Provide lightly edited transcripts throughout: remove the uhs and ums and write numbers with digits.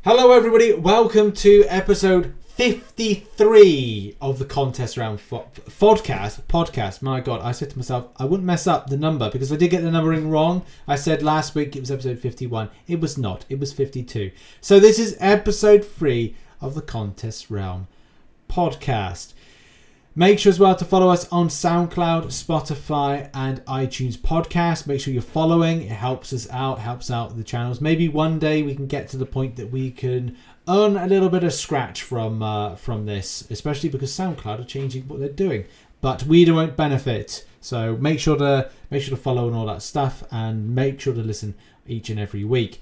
Hello everybody, welcome to episode 53 of the Contest Round podcast. My god, I said to myself I wouldn't mess up the number because I did get the numbering wrong. I said last week it was episode 51. It was not, it was 52. So this is episode 3 of the Contest Round podcast. Make sure as well to follow us on SoundCloud, Spotify and iTunes podcast. Make sure you're following. It helps us out, helps out the channels. Maybe one day we can get to the point that we can earn a little bit of scratch from this, especially because SoundCloud are changing what they're doing. But we won't benefit. So make sure to follow and all that stuff, and make sure to listen each and every week.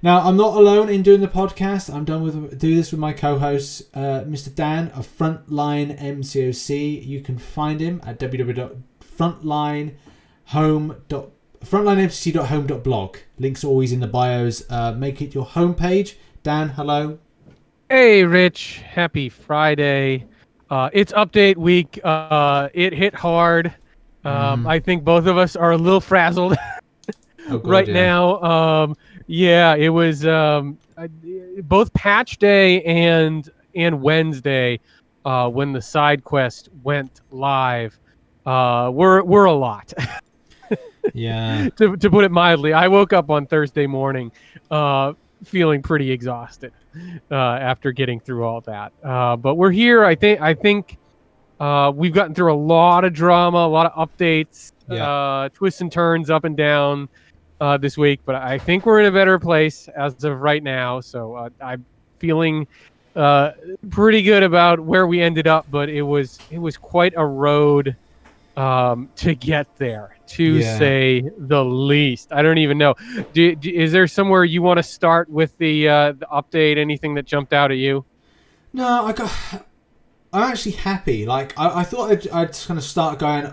Now, I'm not alone in doing the podcast. I'm do this with my co-host, Mr. Dan of frontlinemcoc. You can find him at www.frontlinemcoc.home.blog. Links are always in the bios. Make it your homepage. Dan, hello. Hey, Rich. Happy Friday. It's update week. It hit hard. I think both of us are a little frazzled now. Yeah, it was both patch day and Wednesday when the side quest went live. We're a lot. Yeah. To put it mildly, I woke up on Thursday morning feeling pretty exhausted after getting through all that. But we're here. I think we've gotten through a lot of drama, a lot of updates, twists and turns up and down this week, but I think we're in a better place as of right now. So I'm feeling pretty good about where we ended up, but it was quite a road to get there, to say the least. I don't even know. Is there somewhere you want to start with the update? Anything that jumped out at you? No, I'm actually happy. Like I thought I'd kind of start going,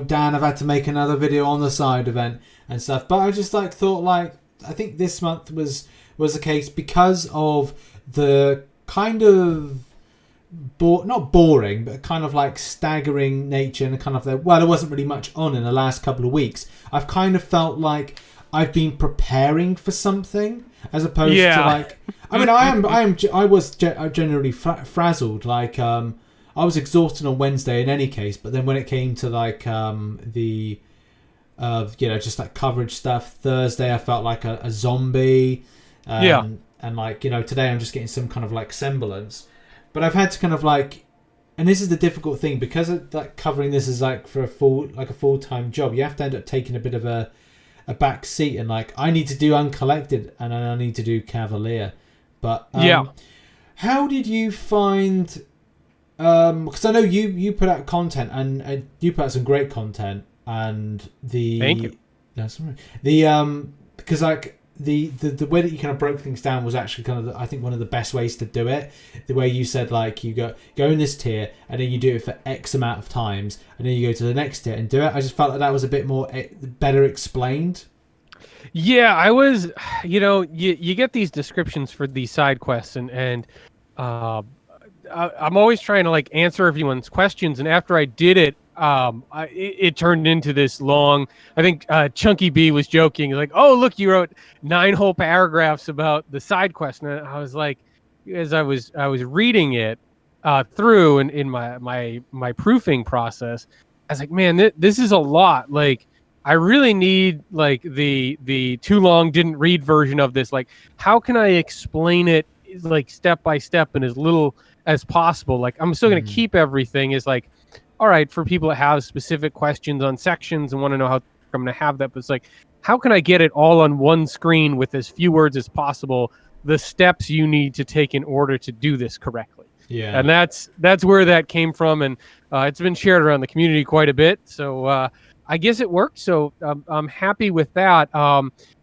Dan, I've had to make another video on the side event and stuff. But I just thought I think this month was the case because of the kind of not boring, but kind of like staggering nature and kind of there wasn't really much on in the last couple of weeks. I've kind of felt like I've been preparing for something as opposed to like. I mean, I was generally frazzled. Like, I was exhausted on Wednesday in any case, but then when it came to just like coverage stuff, Thursday I felt like a zombie. And today I'm just getting some kind of like semblance. But I've had to kind of and this is the difficult thing because of covering this is for a full-time job. You have to end up taking a bit of a back seat and I need to do Uncollected and I need to do Cavalier. But how did you find? Because I know you put out content and you put out some great content and thank you. That's right. Because the way that you kind of broke things down was actually kind of I think one of the best ways to do it. The way you said you go in this tier and then you do it for X amount of times and then you go to the next tier and do it. I just felt like that was a bit more better explained. Yeah, I was, you get these descriptions for these side quests and I'm always trying to answer everyone's questions. And after I did it, it turned into this long, I think Chunky B was joking oh, look, you wrote 9 whole paragraphs about the side quest. And I was like, as I was reading it through in my proofing process, I was like, man, this is a lot. I really need the too long didn't read version of this. How can I explain it step by step and as little as possible? I'm still going to keep everything as all right, for people that have specific questions on sections and want to know how I'm going to have that. But it's how can I get it all on one screen with as few words as possible, the steps you need to take in order to do this correctly. Yeah. And that's where that came from. And it's been shared around the community quite a bit. So, I guess it worked, so I'm happy with that. I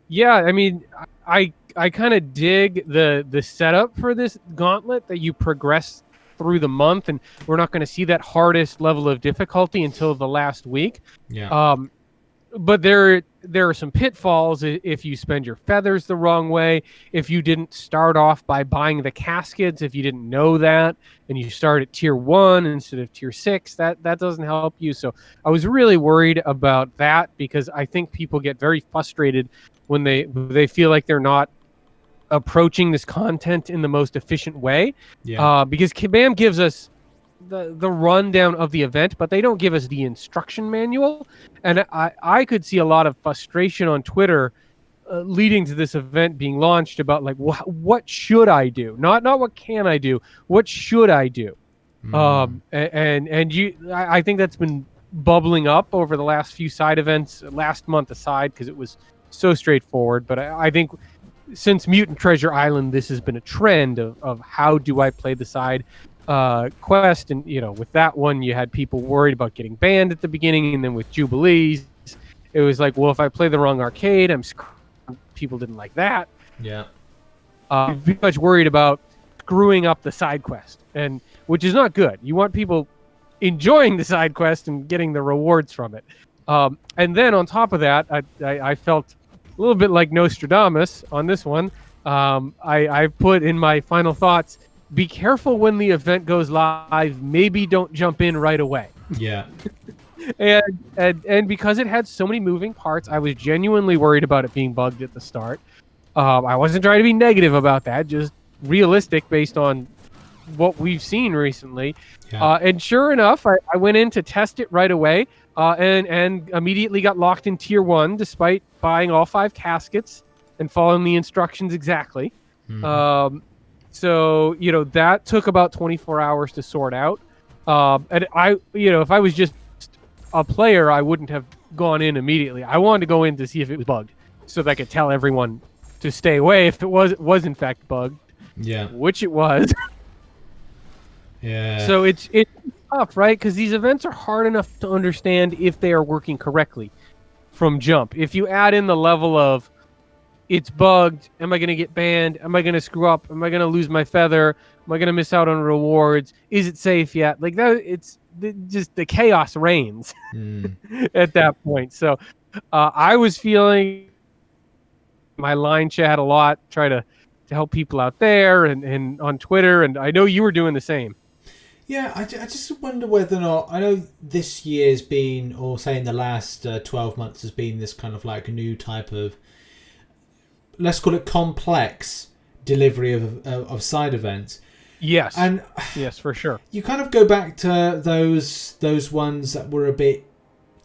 mean, I kind of dig the setup for this gauntlet that you progress through the month, and we're not going to see that hardest level of difficulty until the last week. Yeah. But there are some pitfalls if you spend your feathers the wrong way, if you didn't start off by buying the caskets, if you didn't know that, and you start at tier 1 instead of tier 6, that doesn't help you. So I was really worried about that because I think people get very frustrated when they feel like they're not approaching this content in the most efficient way. Yeah. Because Kabam gives us the rundown of the event, but they don't give us the instruction manual. And I could see a lot of frustration on Twitter leading to this event being launched about like what should I do? Not what can I do? What should I do? I think that's been bubbling up over the last few side events, last month aside, because it was so straightforward. But I think since Mutant Treasure Island, this has been a trend of how do I play the side quest. And, with that one, you had people worried about getting banned at the beginning. And then with Jubilees, it was like, well, if I play the wrong arcade, I'm screwed. People didn't like that. Yeah. Very much worried about screwing up the side quest, and which is not good. You want people enjoying the side quest and getting the rewards from it. And then on top of that, I felt a little bit like Nostradamus on this one. I put in my final thoughts, be careful when the event goes live. Maybe don't jump in right away. Yeah. And because it had so many moving parts, I was genuinely worried about it being bugged at the start. I wasn't trying to be negative about that, just realistic based on what we've seen recently. Yeah. And sure enough, I went in to test it right away and immediately got locked in Tier 1 despite buying all 5 caskets and following the instructions exactly. So, that took about 24 hours to sort out. And if I was just a player, I wouldn't have gone in immediately. I wanted to go in to see if it was bugged so that I could tell everyone to stay away if it was in fact bugged. Yeah. Which it was. Yeah. So it's tough, right? Because these events are hard enough to understand if they are working correctly from jump. If you add in the level of it's bugged, am I going to get banned? Am I going to screw up? Am I going to lose my feather? Am I going to miss out on rewards? Is it safe yet? Like that, it's just the chaos reigns at that point. So I was feeling my line chat a lot, try to help people out there and on Twitter, and I know you were doing the same. Yeah, I just wonder whether or not, I know this year's been, or say in the last 12 months has been this kind of like a new type of, let's call it complex delivery of side events. Yes. And yes, for sure. You kind of go back to those ones that were a bit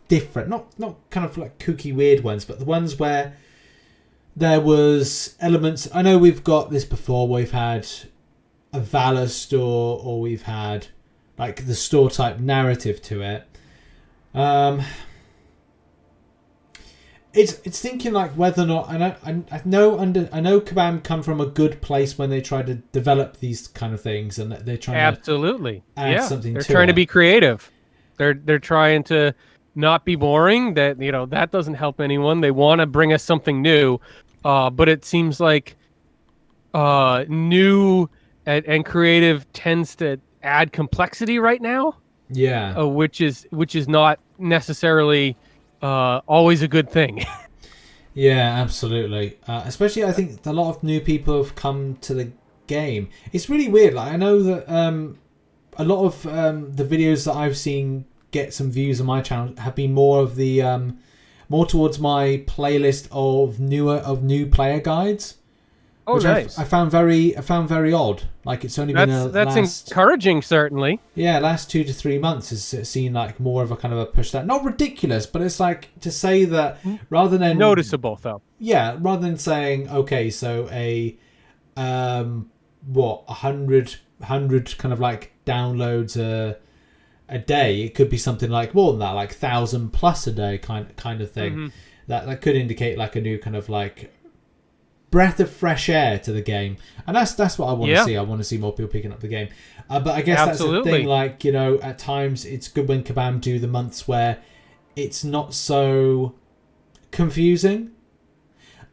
different, not kind of like kooky weird ones, but the ones where there was elements. I know we've got this before. We've had a Valor store, or we've had like the store type narrative to it. It's thinking like whether or not I know Kabam come from a good place when they try to develop these kind of things, and they're trying absolutely to add something. They're to trying it. to be creative. They're trying to not be boring. That that doesn't help anyone. They want to bring us something new, but it seems like new and creative tends to add complexity right now. Yeah, which is not necessarily always a good thing. Yeah, absolutely. Especially, I think a lot of new people have come to the game. It's really weird. Like, I know that a lot of the videos that I've seen get some views on my channel have been more of the more towards my playlist of new player guides. Oh, which nice! I found very odd. Like, it's only been that's encouraging, certainly. Yeah, last 2 to 3 months has seen like more of a kind of a push. That not ridiculous, but it's like to say that rather than noticeable though. Yeah, rather than saying okay, so a 100 kind of like downloads a day, it could be something like more than that, like 1,000 plus a day kind of thing. Mm-hmm. That could indicate like a new kind of like breath of fresh air to the game, and that's what I want to see. I want to see more people picking up the game, but I guess Absolutely. That's the thing. Like, at times it's good when Kabam do the months where it's not so confusing.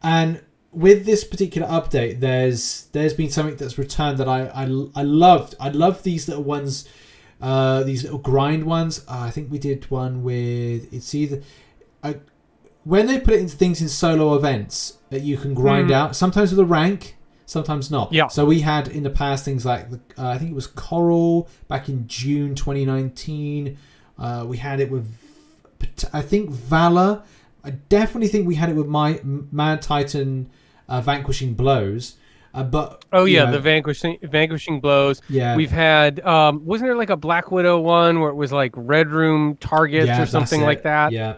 And with this particular update, there's been something that's returned that I loved. I love these little ones, these little grind ones. I think we did one with, it's either when they put it into things in solo events that you can grind out, sometimes with a rank, sometimes not. Yeah. So we had in the past things like, I think it was Coral back in June 2019. We had it with, I think, Valor. I definitely think we had it with my Mad Titan vanquishing blows. But the vanquishing blows. Yeah, We've had wasn't there like a Black Widow one where it was like Red Room targets or something like that? Yeah.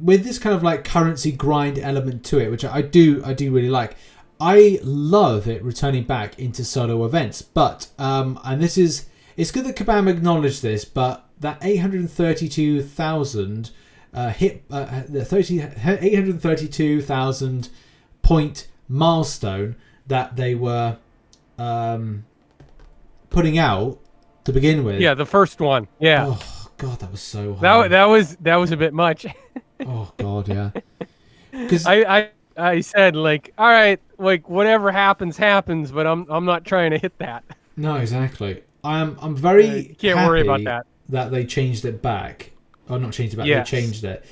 With this kind of like currency grind element to it, which I do really like. I love it returning back into solo events, but and it's good that Kabam acknowledged this, but that 832,000 832,000 point milestone that they were putting out to begin with. Yeah, the first one. Yeah. Oh God, that was so hard. That was a bit much. Oh God, yeah. Because I said like, all right, like whatever happens, but I'm not trying to hit that. No, exactly. I'm very can't happy worry about that they changed it back. Or not changed it back. Yes. They changed it.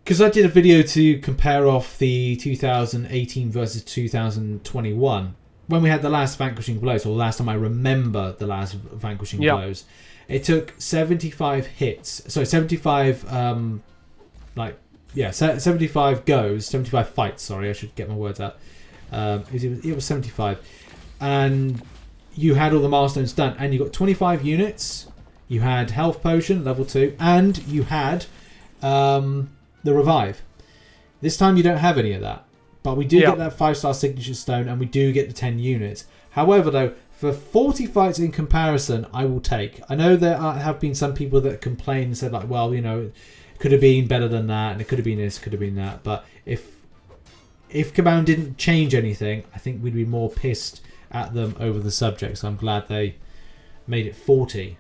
Because I did a video to compare off the 2018 versus 2021 when we had the last vanquishing blows, or the last time I remember the last vanquishing blows. It took 75 hits. So 75 75 goes, 75 fights, sorry, I should get my words out. It was 75. And you had all the milestones done, and you got 25 units, you had health potion, level 2, and you had the revive. This time you don't have any of that, but we do get that 5-star signature stone, and we do get the 10 units. However, though, for 40 fights in comparison, I will take. I know there have been some people that complain and said, like, well, it could have been better than that, and it could have been this, could have been that. But if Kabam didn't change anything, I think we'd be more pissed at them over the subject. So I'm glad they made it 40.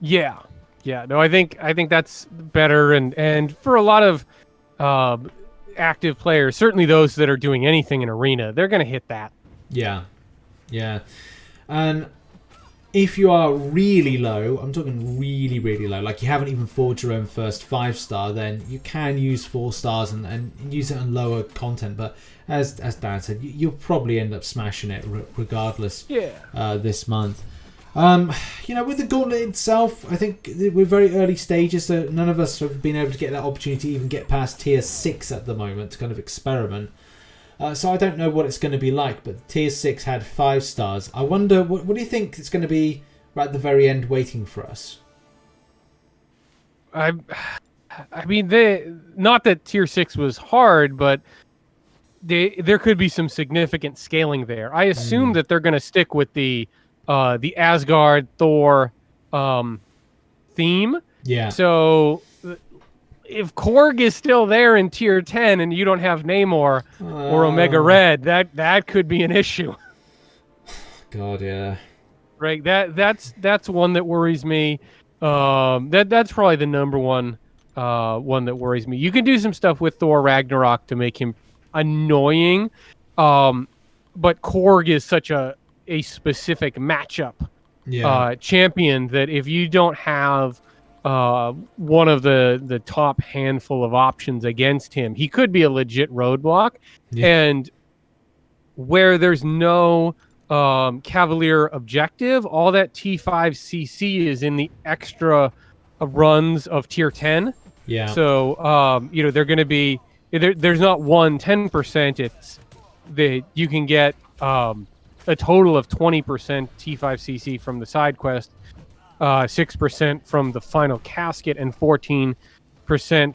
Yeah. No, I think that's better, and for a lot of active players, certainly those that are doing anything in arena, they're going to hit that. Yeah. And if you are really low, I'm talking really, really low, like you haven't even forged your own first 5-star, then you can use 4 stars and use it on lower content. But as Dan said, you'll probably end up smashing it regardless this month. With the Gauntlet itself, I think we're very early stages, so none of us have been able to get that opportunity to even get past tier 6 at the moment to kind of experiment. So I don't know what it's going to be like, but tier 6 had 5 stars. I wonder, what do you think it's going to be right at the very end waiting for us? I mean, not that tier 6 was hard, but there could be some significant scaling there. I assume that they're going to stick with the Asgard Thor theme. Yeah. So if Korg is still there in tier 10 and you don't have Namor or Omega Red, that could be an issue. God, yeah. Right. That's one that worries me. That's probably the number one that worries me. You can do some stuff with Thor Ragnarok to make him annoying, but Korg is such a specific matchup champion that if you don't have one of the top handful of options against him, he could be a legit roadblock. And where there's no Cavalier objective, all that T5CC is in the extra runs of tier 10. So they're going to be there's not 10%. It's you can get a total of 20% T5CC from the side quest, 6% from the final casket, and 14%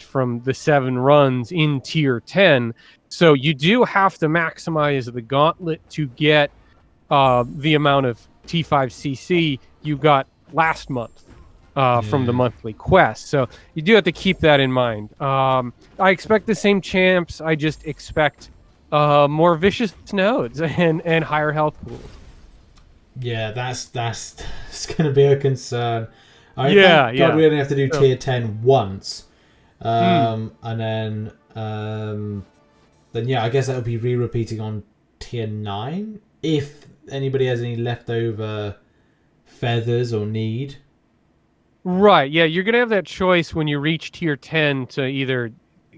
from the 7 runs in tier 10. So you do have to maximize the gauntlet to get the amount of T5CC you got last month from the monthly quest. So you do have to keep that in mind. I expect the same champs. I just expect more vicious nodes and higher health pools. Yeah, that's going to be a concern. God, we only have to do tier 10 once, and then I guess that would be repeating on tier 9 if anybody has any leftover feathers or need. Right. Yeah, you're gonna have that choice when you reach tier 10 to either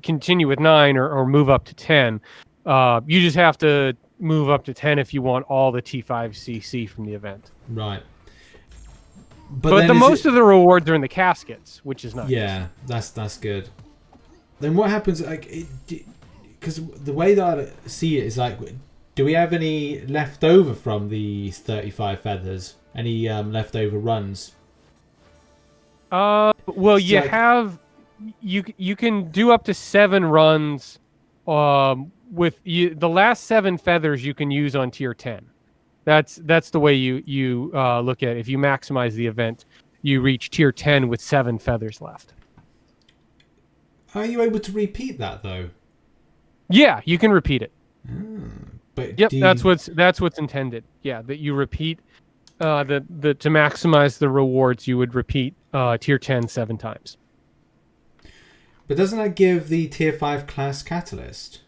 continue with 9 or move up to 10. You just have to move up to 10 if you want all the T5CC from the event. Right. But the most of the rewards are in the caskets, which is nice. Yeah, that's good. Then what happens? Because the way that I see it is like, Do we have any left over from the 35 feathers? Any leftover runs? Well, you have you can do up to 7 runs. With the last 7 feathers you can use on tier 10. That's the way you look at it. If you maximize the event, you reach tier 10 with 7 feathers left. Are you able to repeat that though? Yeah, you can repeat it. But yep, that's what's intended. Yeah, that you repeat to maximize the rewards. You would repeat tier 10 7 times. But doesn't that give the tier 5 class catalyst?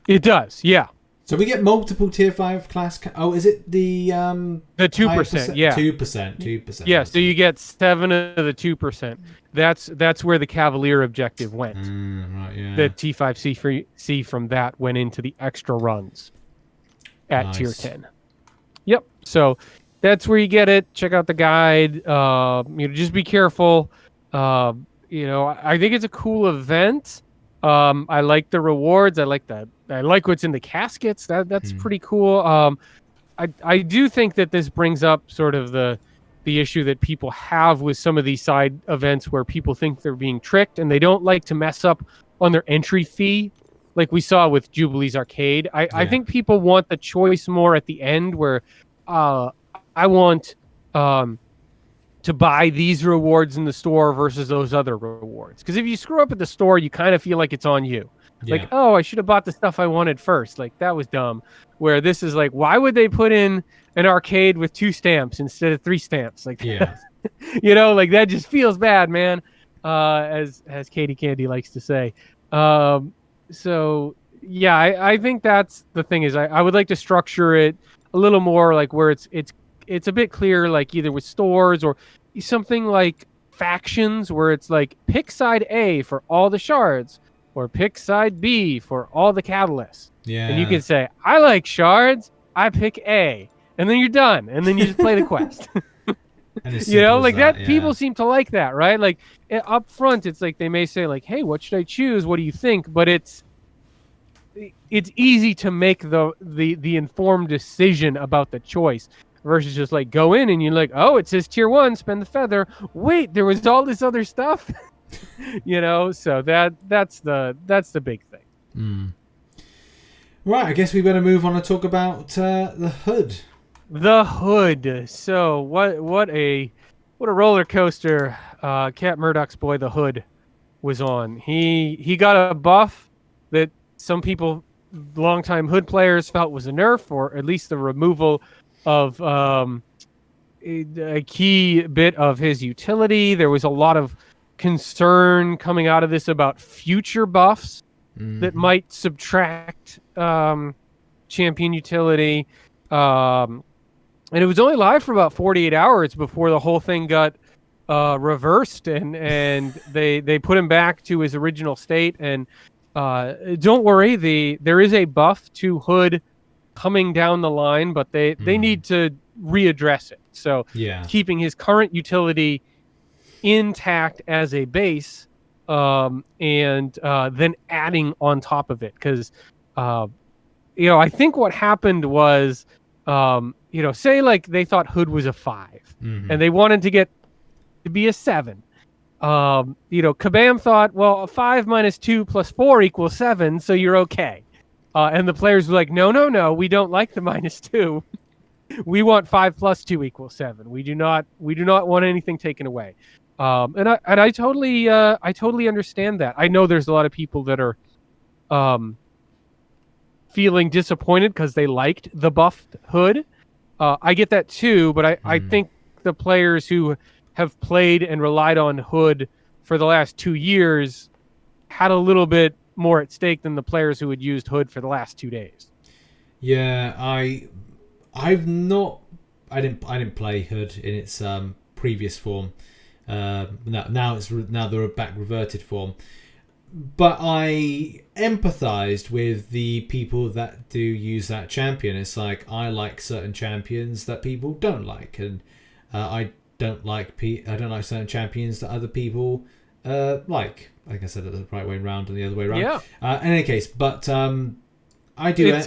It does, yeah. So we get multiple tier 5 class... is it the 2%, yeah. 2%. Yeah, so you get 7 of the 2%. That's where the Cavalier objective went. Right, yeah. The T5C from that went into the extra runs at tier 10. Yep, so that's where you get it. Check out the guide. Just be careful. I think it's a cool event. I like the rewards. I like what's in the caskets. That's pretty cool. I do think that this brings up sort of the issue that people have with some of these side events where people think they're being tricked and they don't like to mess up on their entry fee, like we saw with Jubilee's Arcade. I think people want the choice more at the end where I want to buy these rewards in the store versus those other rewards. Because if you screw up at the store, you kind of feel like it's on you. Yeah. Like, oh, I should have bought the stuff I wanted first. Like, that was dumb. Where this is like, why would they put in an arcade with 2 stamps instead of 3 stamps? Like, yeah. Like that just feels bad, man. As Katie Candy likes to say. So, yeah, I think that's the thing is I would like to structure it a little more like where it's a bit clear, like either with stores or something like factions where it's like pick side A for all the shards or pick side B for all the catalysts. Yeah. And you can say, I like shards, I pick A. And then you're done. And then you just play the quest. that. People seem to like that, right? Like up front, it's like they may say like, hey, what should I choose? What do you think? But it's easy to make the informed decision about the choice. Versus just like go in and you're like, oh, it says tier 1, spend the feather. Wait, there was all this other stuff, So that's the big thing. Right, I guess we better move on and talk about the hood. The hood. So what a roller coaster. Cat Murdoch's boy, the hood, was on. He got a buff that some people, longtime hood players, felt was a nerf, or at least the removal of a key bit of his utility. There was a lot of concern coming out of this about future buffs that might subtract champion utility. And it was only live for about 48 hours before the whole thing got reversed and they put him back to his original state. And don't worry, there is a buff to hood coming down the line, but they need to readdress it. So keeping his current utility intact as a base, and then adding on top of it. Because, I think what happened was, say like they thought hood was a 5 and they wanted to get to be a 7. Kabam thought, well, a 5 minus 2 plus 4 equals 7, so you're okay. And the players were like, no, we don't like the -2. We want 5 plus 2 equals 7. We do not want anything taken away. And I totally understand that. I know there's a lot of people that are feeling disappointed because they liked the buffed hood. I get that too, but I think the players who have played and relied on hood for the last 2 years had a little bit more at stake than the players who had used hood for the last 2 days. Yeah, I didn't play hood in its previous form. Now they're back reverted form. But I empathized with the people that do use that champion. It's like I like certain champions that people don't like, and I don't like certain champions that other people like. Like I said, it's the right way around and the other way around. Yeah. In any case, but I do.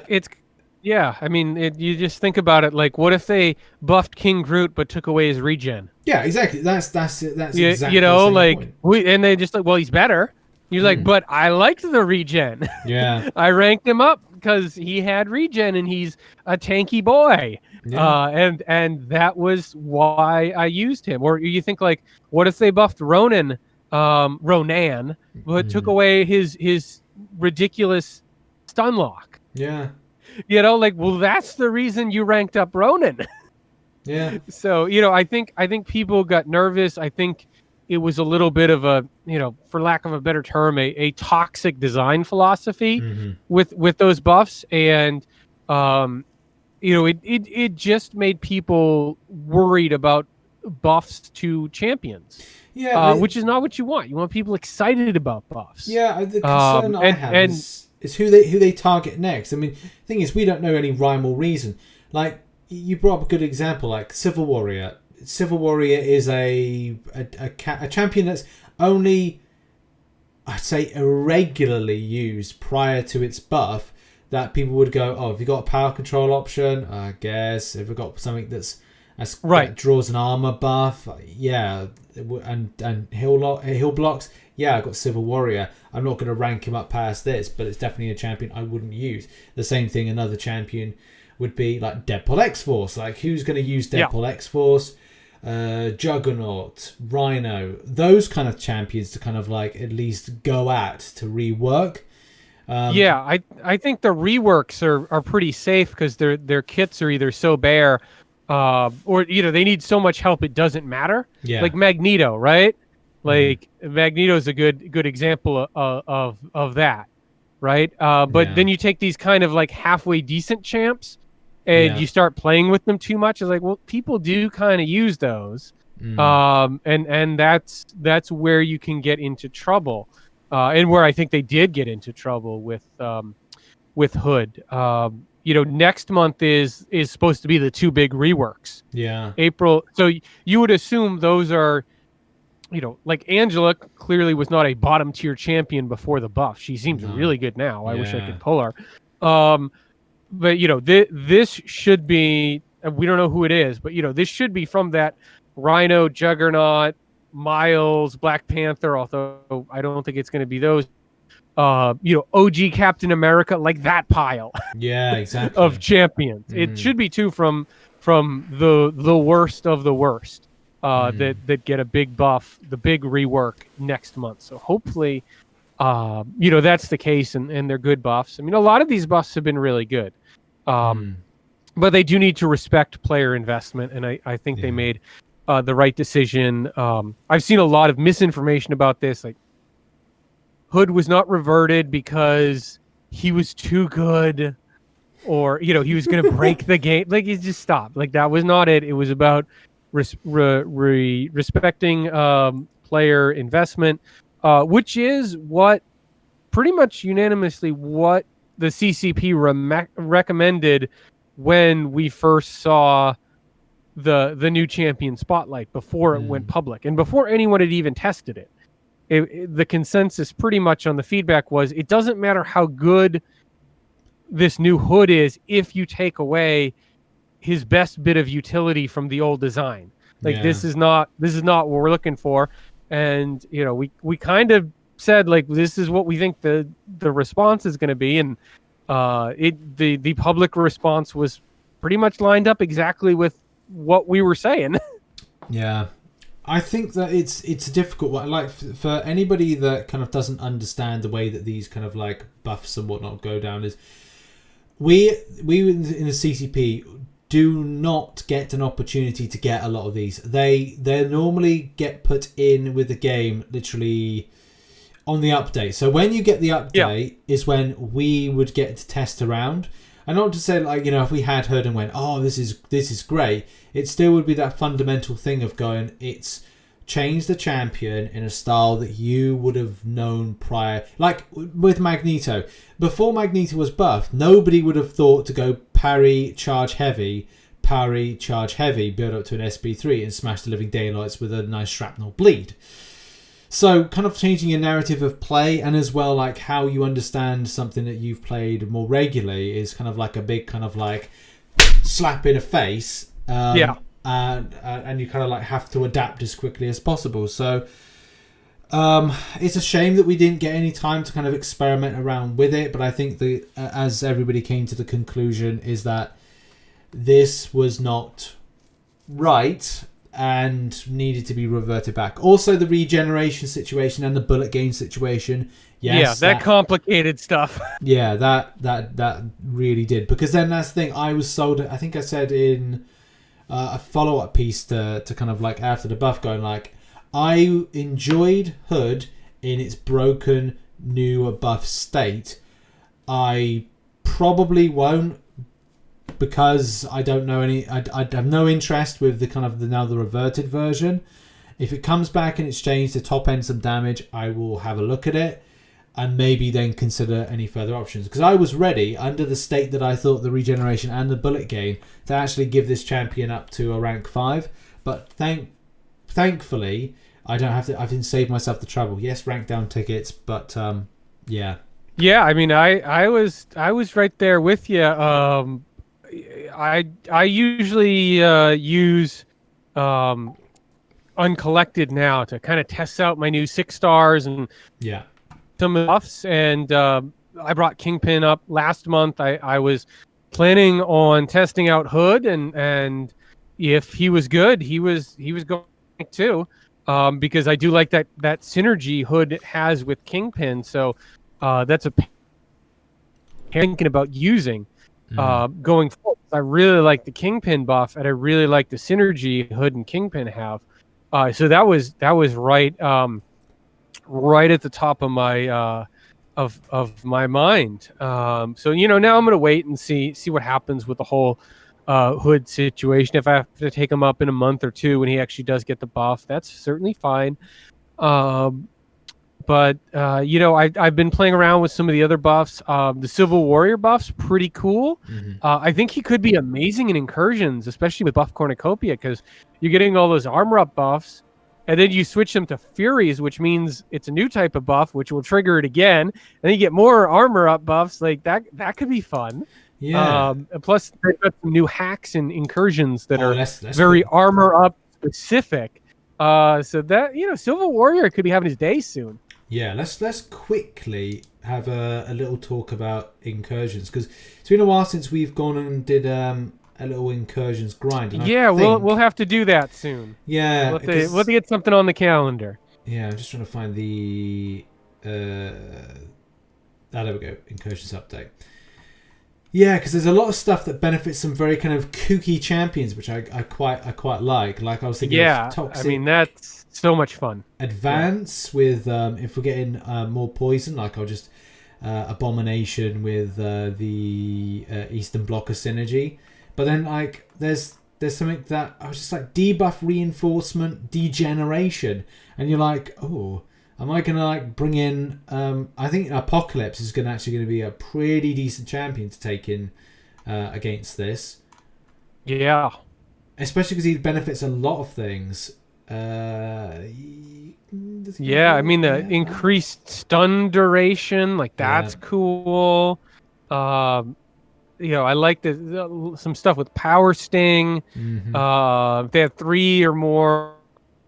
Yeah, I mean, you just think about it. Like, what if they buffed King Groot but took away his regen? Yeah, exactly. That's it. That's You, exactly you the know, same like point. and they just like, well, he's better. You're like, but I liked the regen. Yeah, I ranked him up because he had regen and he's a tanky boy. yeah. And that was why I used him. Or you think like, what if they buffed Ronan, but took away his ridiculous stun lock? Yeah, You know, like, well, that's the reason you ranked up Ronan. yeah. So, I think people got nervous. I think it was a little bit of a, for lack of a better term, a toxic design philosophy with those buffs. And, it just made people worried about buffs to champions. Yeah, Which is not what you want. You want people excited about buffs. yeah. The concern I have is who they target next. I mean, the thing is, we don't know any rhyme or reason. Like, you brought up a good example, like Civil Warrior. Civil Warrior is a champion that's only, I'd say, irregularly used prior to its buff. That people would go, oh, have you got a power control option? I guess. Have you got something that draws an armor buff? Yeah, and hill blocks. Yeah, I've got Civil Warrior. I'm not going to rank him up past this, but it's definitely a champion I wouldn't use. The same thing, another champion would be like Deadpool X-Force. Like, who's going to use Deadpool X-Force? Juggernaut, Rhino, those kind of champions to kind of like at least go at to rework. I think the reworks are pretty safe because their kits are either so bare, or they need so much help it doesn't matter. Yeah. Like Magneto, right? Like Magneto is a good example of that, right? But then you take these kind of like halfway decent champs, and you start playing with them too much. It's like, well, people do kind of use those, and that's where you can get into trouble, and where I think they did get into trouble with Hood. Next month is supposed to be the two big reworks. Yeah. April. So you would assume those are, like Angela clearly was not a bottom tier champion before the buff. She seems really good now. I wish I could pull her. But this should be. We don't know who it is, but this should be from that Rhino, Juggernaut, Miles, Black Panther. Although I don't think it's going to be those. OG Captain America, like that pile. Yeah, exactly. Of champions. It should be two from the worst of the worst. That get a big buff, the big rework next month. So hopefully, that's the case, and they're good buffs. I mean, a lot of these buffs have been really good, but they do need to respect player investment, and I think they made the right decision. I've seen a lot of misinformation about this, like Hood was not reverted because he was too good, or he was going to break the game. Like, he just stopped. Like, that was not it. It was about respecting player investment, which is what pretty much unanimously what the CCP recommended when we first saw the new champion spotlight before it went public and before anyone had even tested it. The consensus pretty much on the feedback was it doesn't matter how good this new Hood is if you take away his best bit of utility from the old design. Like, this is not what we're looking for. And we kind of said, like, this is what we think the response is going to be, and the public response was pretty much lined up exactly with what we were saying. Yeah, I think that it's a difficult one. Like, for anybody that kind of doesn't understand the way that these kind of like buffs and whatnot go down, is we in the CCP do not get an opportunity to get a lot of these. They normally get put in with the game literally on the update. So when you get the update is when we would get to test around. And not to say, like, if we had heard and went, oh, this is great, it still would be that fundamental thing of going, it's changed the champion in a style that you would have known prior. Like with Magneto. Before Magneto was buffed, nobody would have thought to go parry, charge heavy, build up to an SB3 and smash the living daylights with a nice shrapnel bleed. So kind of changing your narrative of play, and as well like how you understand something that you've played more regularly is kind of like a big kind of like slap in the face. And you kind of like have to adapt as quickly as possible. So it's a shame that we didn't get any time to kind of experiment around with it, but I think as everybody came to the conclusion is that this was not right and needed to be reverted back. Also, the regeneration situation and the bullet gain situation. Yes, that complicated stuff. Yeah, that really did. Because then that's the thing. I was sold. I think I said in a follow-up piece to kind of like after the buff, going like, I enjoyed Hood in its broken new buff state. I probably won't, because I don't know any. I have no interest with the kind of the reverted version. If it comes back and it's changed to top end some damage, I will have a look at it and maybe then consider any further options. Because I was ready, under the state that I thought the regeneration and the bullet gain, to actually give this champion up to a rank 5. But thankfully, I don't have to. I didn't save myself the trouble. Yes, rank down tickets, but yeah. Yeah, I mean, I was right there with you. I usually use Uncollected now to kind of test out my new 6 stars and some buffs. And I brought Kingpin up last month. I was planning on testing out Hood, and if he was good, he was going too, because I do like that synergy Hood has with Kingpin. So that's a thinking about using. Going forward, I really like the Kingpin buff, and I really like the synergy Hood and Kingpin have. So that was right at the top of my of my mind. So now I'm gonna wait and see what happens with the whole Hood situation. If I have to take him up in a month or two when he actually does get the buff, that's certainly fine. But I've been playing around with some of the other buffs. The Civil Warrior buff's pretty cool. I think he could be amazing in incursions, especially with buff cornucopia, because you're getting all those armor up buffs, and then you switch them to Furies, which means it's a new type of buff, which will trigger it again, and then you get more armor up buffs. Like that could be fun. Yeah. Plus, they've got some new hacks and incursions that are that's very cool. armor up specific. So that Civil Warrior could be having his day soon. Yeah, let's quickly have a little talk about incursions, because it's been a while since we've gone and did a little incursions grind. And we'll have to do that soon. Yeah, we'll have to get something on the calendar. Yeah, I'm just trying to find the there we go, incursions update. Yeah, because there's a lot of stuff that benefits some very kind of kooky champions, which I quite like. Like I was thinking, of Toxic. I mean that's so much fun. Advance with if we're getting more poison, like I'll just Abomination with the Eastern Blocker synergy. But then like there's something that I was just like debuff reinforcement degeneration, and you're like, oh, am I gonna like bring in? I think Apocalypse is going to be a pretty decent champion to take in against this. Yeah, especially because he benefits a lot of things. I mean the increased stun duration, like that's cool. I like some stuff with Power Sting. If they have 3 or more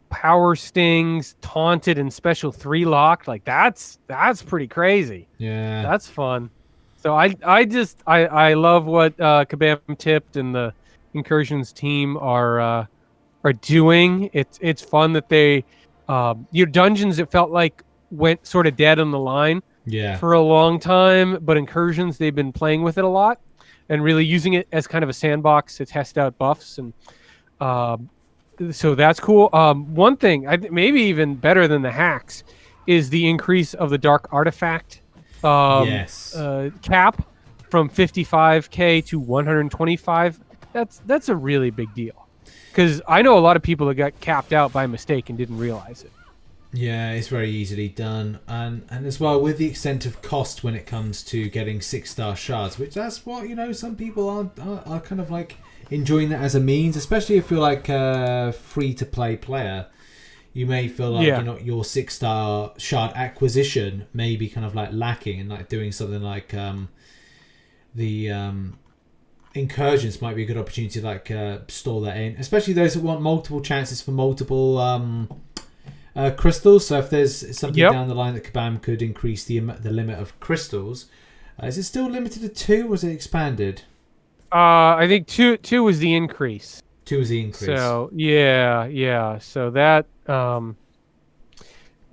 Power Stings, Taunted, and Special 3 locked, like that's pretty crazy. Yeah, that's fun. So I love what Kabam Tipped and the Incursions team are doing. It's fun that they your dungeons, it felt like went sort of dead on the line for a long time, but Incursions, they've been playing with it a lot and really using it as kind of a sandbox to test out buffs, and so that's cool. One thing, maybe even better than the hacks, is the increase of the Dark Artifact cap from 55k to 125. That's a really big deal, because I know a lot of people that got capped out by mistake and didn't realize it. Yeah, it's very easily done, and as well with the extent of cost when it comes to getting 6-star shards, which that's what some people are kind of like enjoying that as a means, especially if you're like a free to play player. you may feel like your 6-star shard acquisition may be kind of like lacking, and like doing something like the incursions might be a good opportunity to like store that in, especially those that want multiple chances for multiple crystals. So if there's something down the line that Kabam could increase the limit of crystals, is it still limited to 2 or is it expanded? I think two was the increase. 2 was the increase. So yeah. So that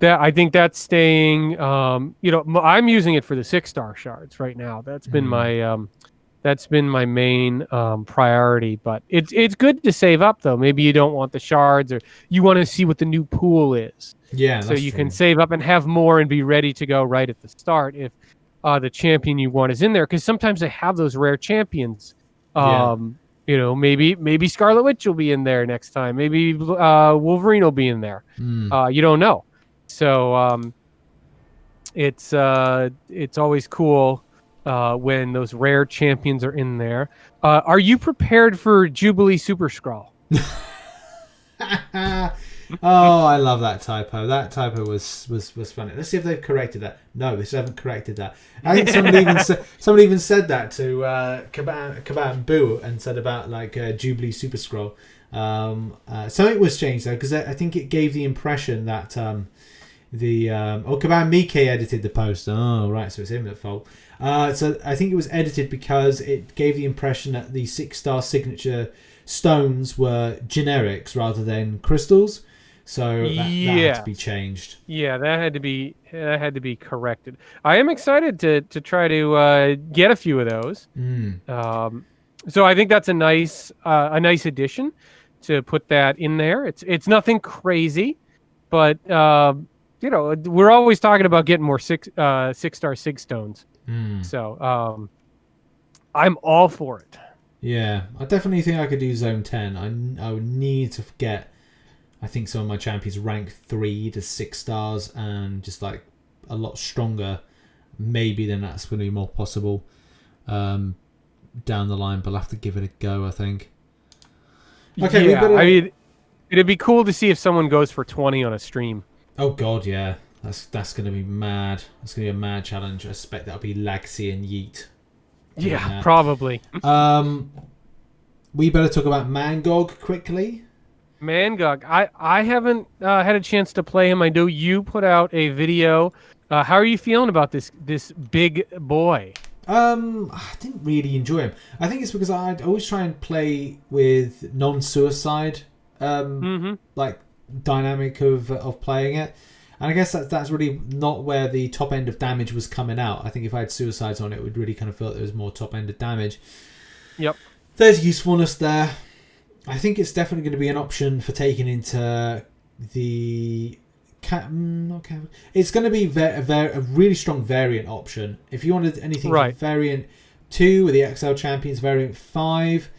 I think that's staying. I'm using it for the 6-star shards right now. That's been my main priority. But it's good to save up though. Maybe you don't want the shards, or you want to see what the new pool is. Yeah, so you can save up and have more and be ready to go right at the start if the champion you want is in there. Because sometimes they have those rare champions. Maybe Scarlet Witch will be in there next time. Maybe Wolverine will be in there. You don't know. So it's always cool when those rare champions are in there. Are you prepared for Jubilee Super Skrull? Oh, I love that typo. That typo was funny. Let's see if they've corrected that. No, they still haven't corrected that. I think somebody even said that to Kabam Boo and said about like Jubilee Super Skrull. Something was changed though, because I think it gave the impression that Kabam Mike edited the post. Oh, right, so it's him at fault. So I think it was edited because it gave the impression that the 6-star signature stones were generics rather than crystals. So that had to be changed. Yeah, that had to be corrected. I am excited to try to get a few of those. So I think that's a nice addition to put that in there. It's nothing crazy, but we're always talking about getting more 6-star sig stones. So I'm all for it. Yeah, I definitely think I could do Zone 10. I would need to get, I think, some of my champions rank 3 to 6 stars and just like a lot stronger. Maybe then that's going to be more possible down the line, but I'll have to give it a go, I think. Okay, yeah, it'd be cool to see if someone goes for 20 on a stream. Oh god, yeah. That's going to be mad. That's going to be a mad challenge. I expect that'll be Laxi and Yeet. Yeah, probably. We better talk about Mangog quickly. Mangog. I haven't had a chance to play him. I know you put out a video. How are you feeling about this big boy? I didn't really enjoy him. I think it's because I'd always try and play with non-suicide like dynamic of playing it. And I guess that's really not where the top end of damage was coming out. I think if I had suicides on it, it would really kind of feel that there was more top end of damage. Yep. There's usefulness there. I think it's definitely going to be an option for taking into the... It's going to be a really strong variant option. If you wanted anything from variant 2 with the XL champions, variant 5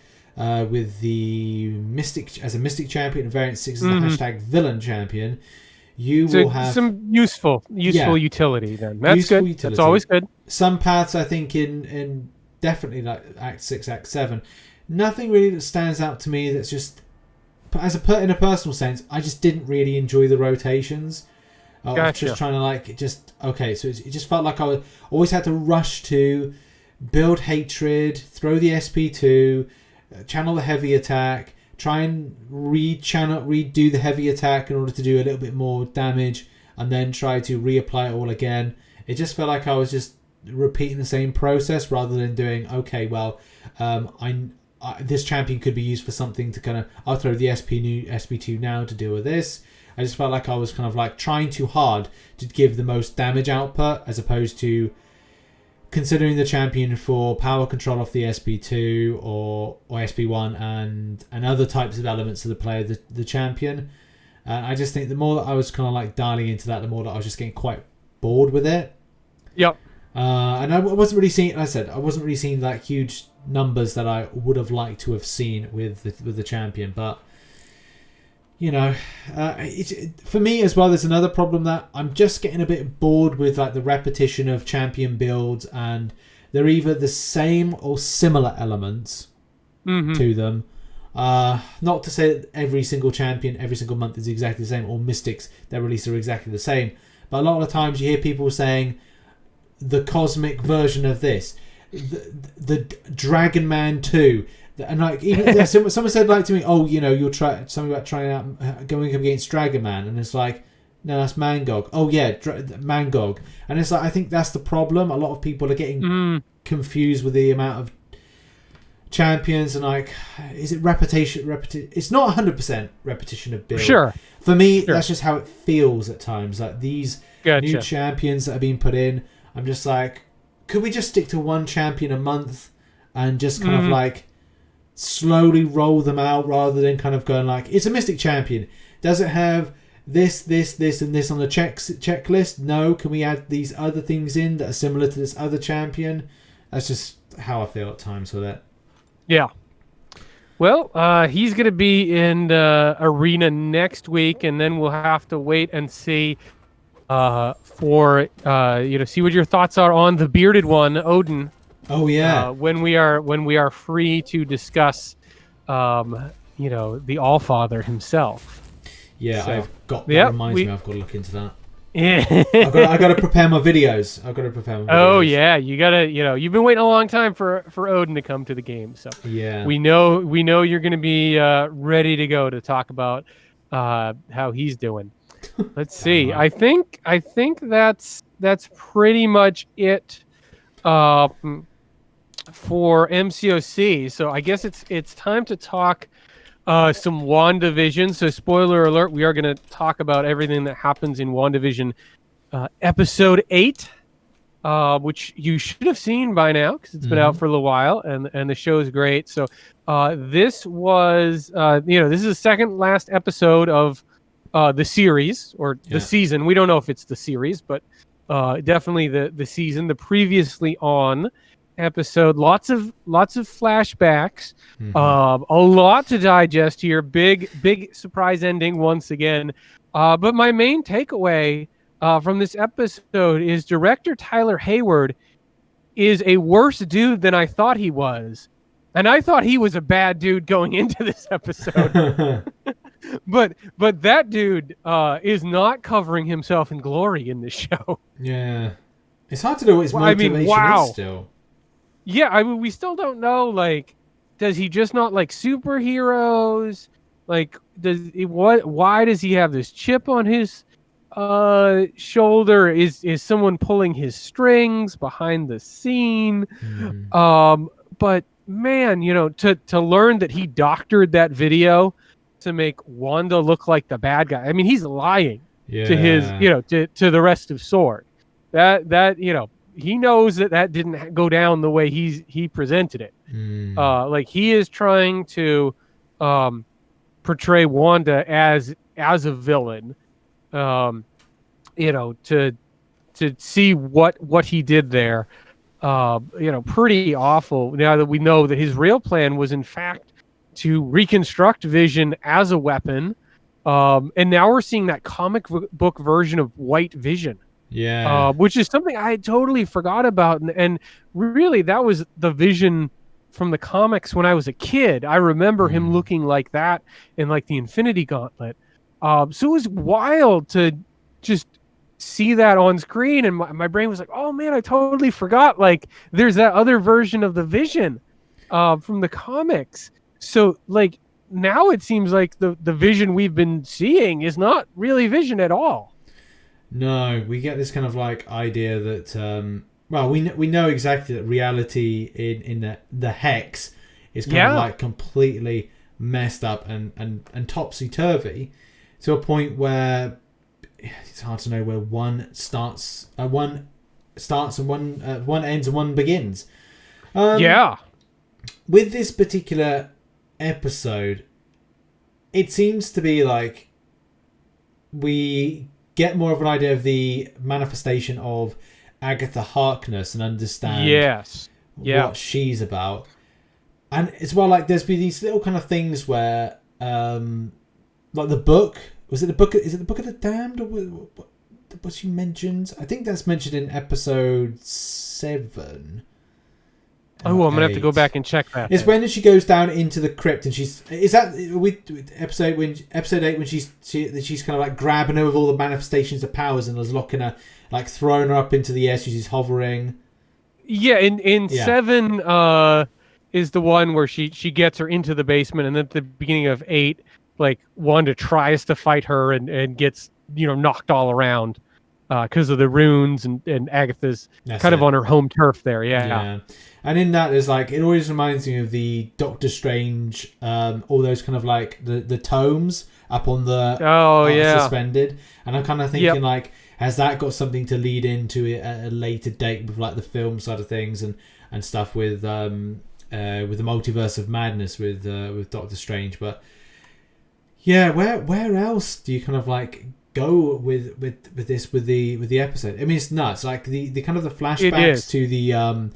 with the Mystic as a Mystic champion, and variant 6 as the hashtag villain champion, you will have some useful utility then. That's good. Utility. That's always good. Some paths, I think, in definitely like Act 6, Act 7, nothing really that stands out to me that's just, in a personal sense, I just didn't really enjoy the rotations. Gotcha. Just trying to so it just felt like I always had to rush to build hatred, throw the SP2, channel the heavy attack, try and redo the heavy attack in order to do a little bit more damage, and then try to reapply it all again. It just felt like I was just repeating the same process rather than doing, this champion could be used for something to kind of, I'll throw the SP2 now to deal with this. I just felt like I was kind of like trying too hard to give the most damage output, as opposed to considering the champion for power control off the SP2 or SP1 and other types of elements of the player, the champion. I just think the more that I was kind of like dialing into that, the more that I was just getting quite bored with it. Yep. And I wasn't really seeing, as I said, I wasn't really seeing like huge numbers that I would have liked to have seen with the champion. But for me as well, there's another problem that I'm just getting a bit bored with, like the repetition of champion builds, and they're either the same or similar elements to them. Not to say that every single champion every single month is exactly the same, or mystics that release are exactly the same, but a lot of the times you hear people saying the cosmic version of this, the Dragon Man 2, and like even someone said like to me, oh, you'll try something about trying out going up against Dragon Man, and it's like, no, that's Mangog. Oh yeah, Mangog. And it's like, I think that's the problem. A lot of people are getting confused with the amount of champions, and like, is it repetition? It's not 100% repetition of build. Sure. For me, that's just how it feels at times. Like these new champions that are being put in, I'm just like, could we just stick to one champion a month and just kind of like slowly roll them out, rather than kind of going like, it's a mystic champion. Does it have this, and this on the checklist? No. Can we add these other things in that are similar to this other champion? That's just how I feel at times with it. Yeah. Well, he's going to be in Arena next week, and then we'll have to wait and see for see what your thoughts are on the bearded one, Odin. Oh yeah. When we are free to discuss, the Allfather himself. Yeah, so, I've got. That reminds me, I've got to look into that. Yeah. I got to prepare my videos. Oh yeah, you gotta. You've been waiting a long time for Odin to come to the game, so yeah, we know you're gonna be ready to go to talk about how he's doing. Let's see. I think that's pretty much it for MCOC. So I guess it's time to talk some WandaVision. So spoiler alert, we are going to talk about everything that happens in WandaVision Episode 8, which you should have seen by now because it's been out for a little while, and the show is great. So this was, this is the second last episode of the series or the season. We don't know if it's the series, but definitely the season. The previously on episode, lots of flashbacks, a lot to digest here. Big surprise ending once again. But my main takeaway from this episode is director Tyler Hayward is a worse dude than I thought he was, and I thought he was a bad dude going into this episode. But that dude is not covering himself in glory in this show. Yeah, it's hard to know what his motivation is still. Yeah, we still don't know. Like, does he just not like superheroes? Like, why does he have this chip on his shoulder? Is someone pulling his strings behind the scene? But man, to learn that he doctored that video to make Wanda look like the bad guy. I mean, he's lying to his, to the rest of S.W.O.R.D. That he knows that didn't go down the way he presented it. Like, he is trying to portray Wanda as a villain. To see what he did there. Pretty awful. Now that we know that his real plan was in fact to reconstruct Vision as a weapon, and now we're seeing that comic book version of White Vision. Yeah, which is something I totally forgot about, and really that was the Vision from the comics when I was a kid. I remember him looking like that in like the Infinity Gauntlet. So it was wild to just see that on screen, and my brain was like, oh man, I totally forgot, like there's that other version of the Vision from the comics. So like now it seems like the Vision we've been seeing is not really Vision at all. No, we get this kind of like idea that we know exactly that reality in the Hex is kind of like completely messed up and topsy-turvy to a point where it's hard to know where one starts and one ends and one begins. With this particular episode, it seems to be like we get more of an idea of the manifestation of Agatha Harkness and understand what she's about. And as well, like there's been these little kind of things where like the book, is it the Book of the Damned, or what she mentions? I think that's mentioned in episode 7. Oh, I'm gonna have to go back and check that. It's when she goes down into the crypt, and is that with episode 8 when she's kind of like grabbing her with all the manifestations of powers and is locking her, like throwing her up into the air. She's hovering. Yeah, in 7 is the one where she gets her into the basement, and then at the beginning of 8, like Wanda tries to fight her and gets knocked all around because of the runes and Agatha's kind of on her home turf there. Yeah. And in that, there's like, it always reminds me of the Doctor Strange, all those kind of like the tomes up on the suspended. And I'm kind of thinking like, has that got something to lead into it at a later date with like the film side of things and stuff with the multiverse of madness with Doctor Strange? But yeah, where else do you kind of like go with this with the episode? I mean, it's nuts. Like the kind of the flashbacks to the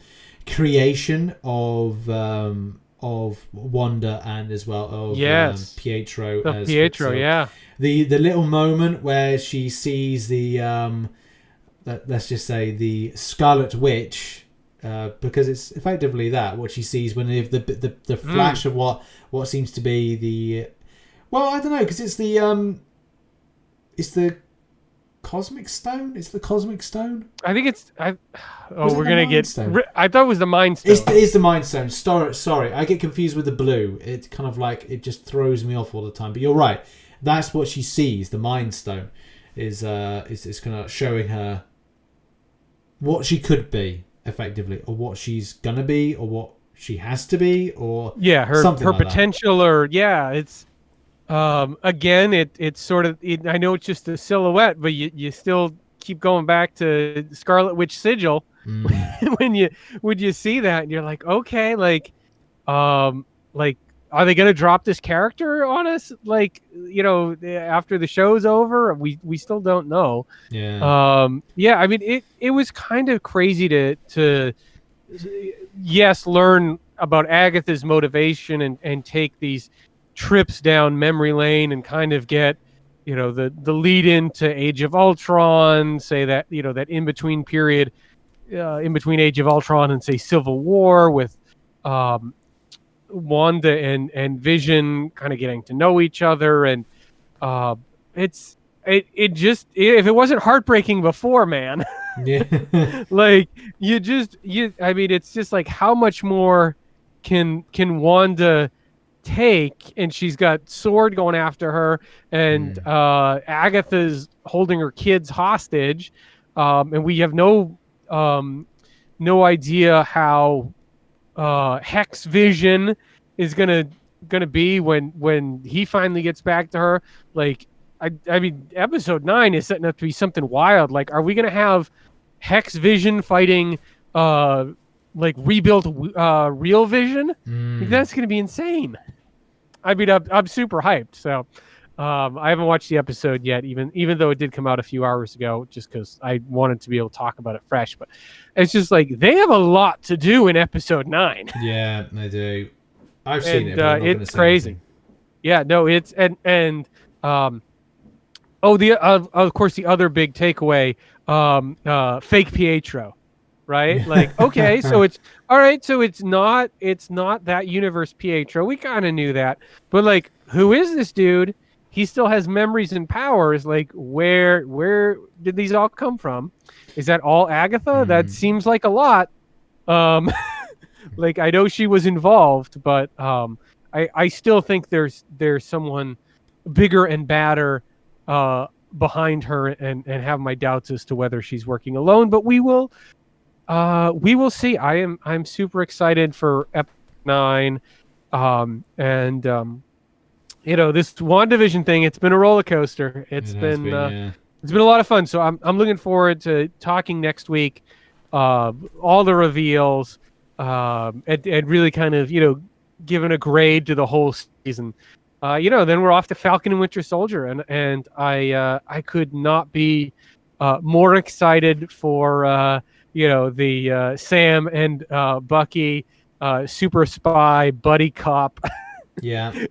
creation of Wanda and as well of Pietro. The little moment where she sees the let's just say the Scarlet Witch, because it's effectively what she sees when the flash of what seems to be the, well, I don't know, because it's the Cosmic Stone? It's the Cosmic Stone? I think it's... we're going to get... I thought it was the Mind Stone. It is the Mind Stone. Sorry, I get confused with the blue. It kind of like... It just throws me off all the time. But you're right. That's what she sees. The Mind Stone is kind of showing her what she could be, effectively. Or what she's going to be. Or what she has to be. Or her like potential. That. Or, it's... again, it's sort of... I know it's just a silhouette, but you still keep going back to Scarlet Witch Sigil when you see that, and you're like, okay, like, are they going to drop this character on us? Like, after the show's over, we still don't know. Yeah. I mean, it was kind of crazy to learn about Agatha's motivation and take these trips down memory lane and kind of get the lead into Age of Ultron, say that that in-between period in between Age of Ultron and say Civil War with Wanda and Vision kind of getting to know each other, and it just, if it wasn't heartbreaking before, man. Like I mean, it's just like, how much more can Wanda take? And she's got Sword going after her, and Agatha's holding her kids hostage, and we have no idea how Hex Vision is gonna be when he finally gets back to her. Like, I mean, episode 9 is setting up to be something wild. Like, are we gonna have Hex Vision fighting like rebuilt Real Vision? Like, that's gonna be insane. I mean, I'm super hyped. So I haven't watched the episode yet, even though it did come out a few hours ago, just because I wanted to be able to talk about it fresh. But it's just like, they have a lot to do in episode 9. Yeah, they do. I've seen it. But I'm not it's crazy. Anything. Yeah, no, it's of course, the other big takeaway, fake Pietro. Right? Like, okay, so it's all right. So it's not that universe Pietro. We kind of knew that, but like, who is this dude? He still has memories and powers. Like, where did these all come from? Is that all Agatha? That seems like a lot. Like, I know she was involved, but I still think there's someone bigger and badder behind her, and have my doubts as to whether she's working alone. But we will see. I'm super excited for Episode 9, this WandaVision thing. It's been a roller coaster. It's been a lot of fun. So I'm looking forward to talking next week, all the reveals, and really kind of giving a grade to the whole season. Then we're off to Falcon and Winter Soldier, and I could not be more excited for the Sam and Bucky super spy buddy cop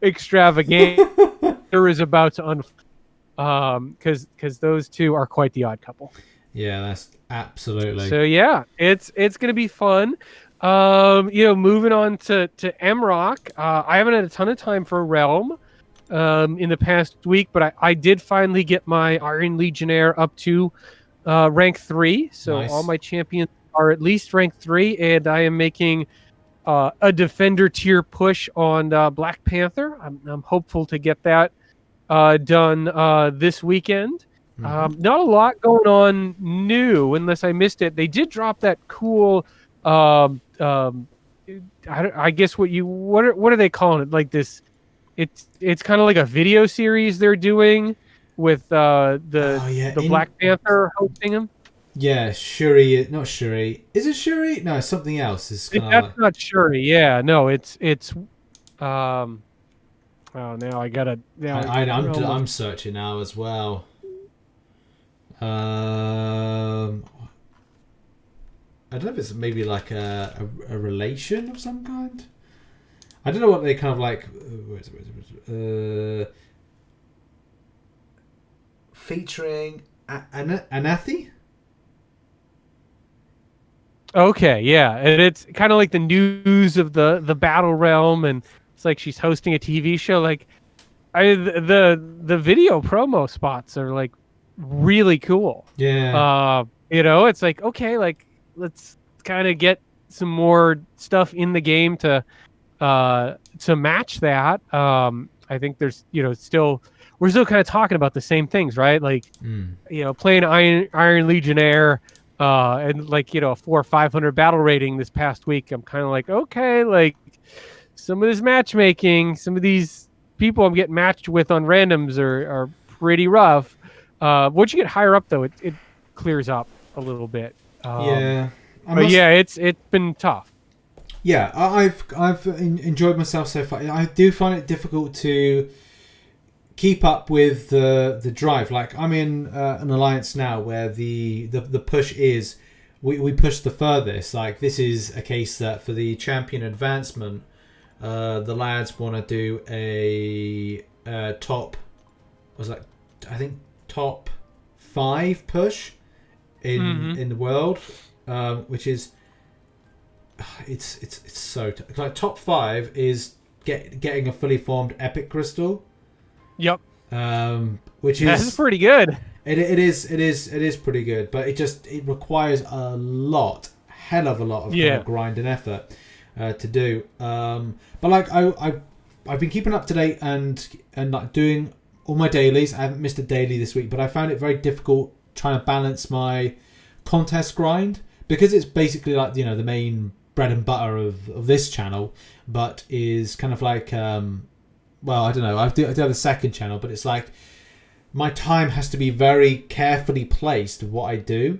extravaganza is about to unfold, because those two are quite the odd couple. Yeah, that's absolutely. So yeah, it's gonna be fun. Moving on to Mroc. I haven't had a ton of time for Realm in the past week, but I did finally get my Iron Legionnaire up to rank 3. So Nice. all my champions are at least rank 3, and I am making a defender tier push on Black Panther. I'm hopeful to get that done this weekend. Not a lot going on new, unless I missed it. They did drop that cool. I guess what are they calling it? Like this, it's kind of like a video series they're doing with the Black Panther hosting them. Yeah, Shuri, not Shuri. Is it Shuri? No, something else. That's not Shuri. Yeah, no, it's oh, now I gotta. I'm searching now as well. I don't know if it's maybe like a relation of some kind. I don't know what they kind of like. Featuring Anathi. Okay, yeah, and it's kind of like the news of the Battle Realm, and it's like she's hosting a TV show. Like, the video promo spots are like really cool. Yeah. It's like, okay, like let's kind of get some more stuff in the game to match that. I think there's we're still kind of talking about the same things, right? Like playing Iron Legionnaire and like a 400 or 500 battle rating this past week. I'm kind of like, okay, like some of this matchmaking, some of these people I'm getting matched with on randoms are pretty rough. Once you get higher up, though, it clears up a little bit. It's been tough. Yeah, I've enjoyed myself so far. I do find it difficult to keep up with the drive. Like, I'm in an alliance now where the push is we push the furthest. Like, this is a case that for the champion advancement, the lads want to do a top top 5 in the world, which is it's so like top 5 is getting a fully formed epic crystal. Yep. Which is that's pretty good. It is pretty good, but it requires a hell of a lot of kind of grind and effort to do. But like I've been keeping up to date and like doing all my dailies. I haven't missed a daily this week, but I found it very difficult trying to balance my contest grind because it's basically like the main bread and butter of this channel, but is kind of like well, I don't know. I do have a second channel, but it's like my time has to be very carefully placed with what I do.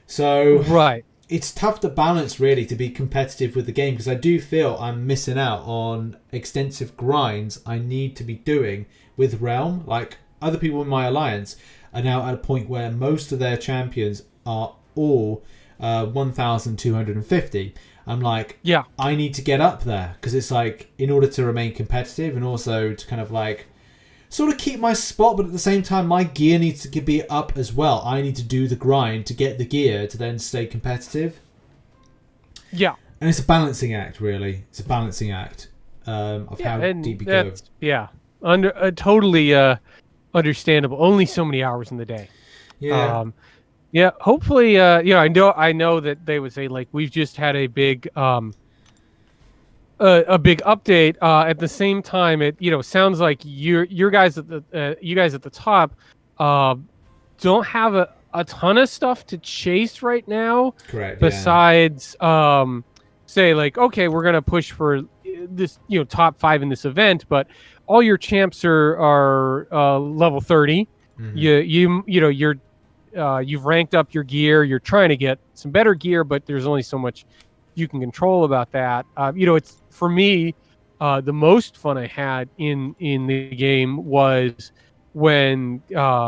So right, it's tough to balance really to be competitive with the game because I do feel I'm missing out on extensive grinds I need to be doing with Realm. Like, other people in my alliance are now at a point where most of their champions are all 1,250. I'm like, yeah, I need to get up there because it's like in order to remain competitive and also to kind of like sort of keep my spot, but at the same time my gear needs to be up as well. I need to do the grind to get the gear to then stay competitive. Yeah. And it's a balancing act, really. It's a balancing act of how deep you go. Yeah. Totally understandable. Only so many hours in the day. Yeah. Yeah, hopefully, I know that they would say like we've just had a big update. At the same time, it sounds like you guys at the top don't have a ton of stuff to chase right now. Correct. Besides, say like, okay, we're gonna push for this top 5 in this event, but all your champs are level 30. Mm-hmm. You've ranked up your gear. You're trying to get some better gear, but there's only so much you can control about that. It's for me, the most fun I had in the game was when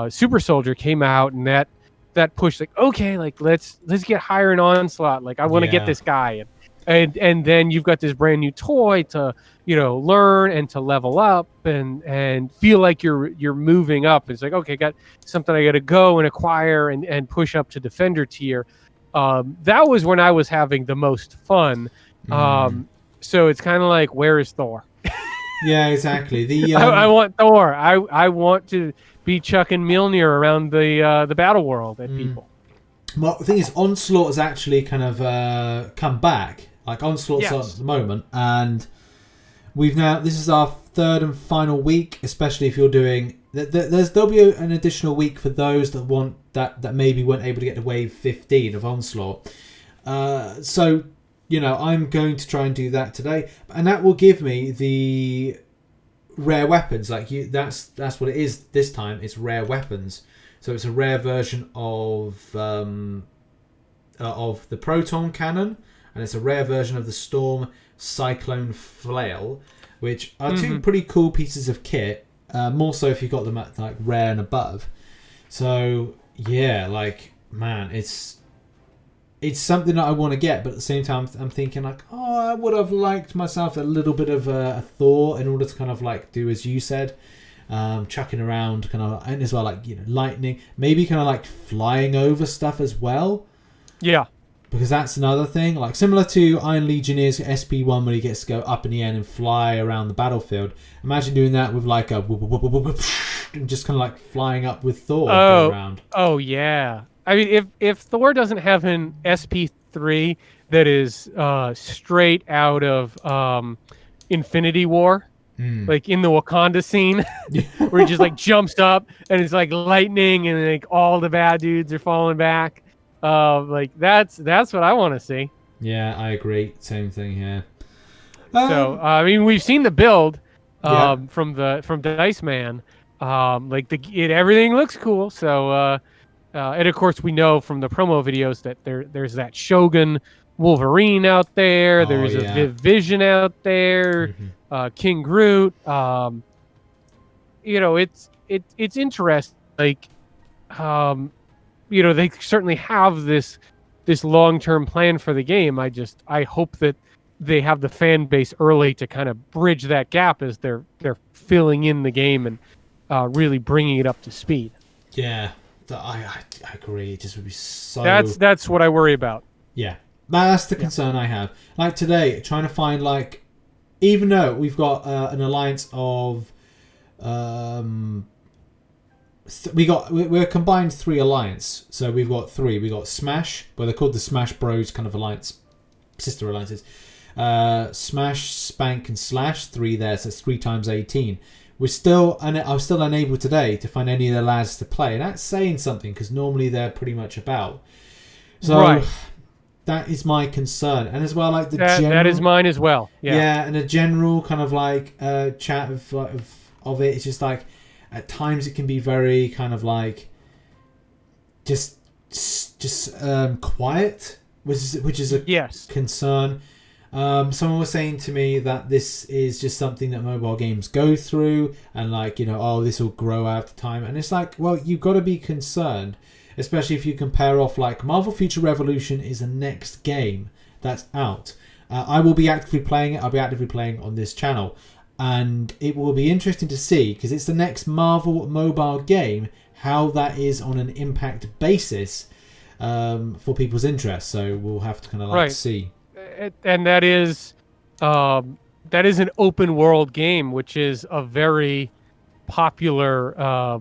Super Soldier came out and that push, like, okay, like let's get higher in Onslaught. Like, I want to get this guy, and then you've got this brand new toy to learn and to level up and feel like you're moving up. It's like, okay, got something I got to go and acquire and push up to defender tier. that was when I was having the most fun. So it's kind of like, where is Thor? Yeah, exactly. I want Thor. I want to be chucking Mjolnir around the battle world at people. Well, the thing is, Onslaught has actually kind of come back. Like, Onslaught's on at the moment, and this is our third and final week, especially if you're doing... There'll be an additional week for those that maybe weren't able to get to wave 15 of Onslaught. So, I'm going to try and do that today, and that will give me the rare weapons. That's what it is this time. It's rare weapons. So it's a rare version of the proton cannon, and it's a rare version of the storm cyclone flail, which are two pretty cool pieces of kit. More so if you got them at like rare and above. So yeah, man, it's something that I want to get, but at the same time I'm thinking I would have liked myself a little bit of a Thor in order to kind of do as you said. Chucking around and as well lightning, maybe kind of flying over stuff as well, because that's another thing, similar to Iron Legionnaires SP1 when he gets to go up in the air and fly around the battlefield. Imagine doing that with and just kind of flying up with Thor around. Oh yeah, I mean if Thor doesn't have an SP3 that is straight out of Infinity War, like in the Wakanda scene, where he just jumps up and it's lightning and all the bad dudes are falling back. That's what I want to see. Yeah, I agree. Same thing here. So I mean, we've seen the build from Dice Man. Everything looks cool. So and of course we know from the promo videos that there's that Shogun Wolverine out there. There's a Vision out there. King Groot. It's interesting. They certainly have this long-term plan for the game. I hope that they have the fan base early to kind of bridge that gap as they're filling in the game and really bringing it up to speed. Yeah, I agree. It just would be so. That's what I worry about. Yeah, that's the concern I have. Today, trying to find even though we've got an alliance of, we're combined 3 alliance. So we've got 3. We got Smash, well they're called the Smash Bros kind of alliance, sister alliances. Smash, Spank, and Slash, 3 there. So it's 3 times 18. I was still unable today to find any of the lads to play, and that's saying something because normally they're pretty much about. So. That is my concern, and as well that is mine as well. Yeah, and a general kind of chat of it. It's just at times it can be very kind of just quiet, which is a concern. Someone was saying to me that this is just something that mobile games go through, and this will grow out of time, and it's well, you've got to be concerned. Especially if you compare off Marvel Future Revolution is the next game that's out. I will be actively playing it. I'll be actively playing on this channel. And it will be interesting to see, because it's the next Marvel mobile game, how that is on an impact basis for people's interest. So we'll have to kind of see. And that is an open world game, which is a very popular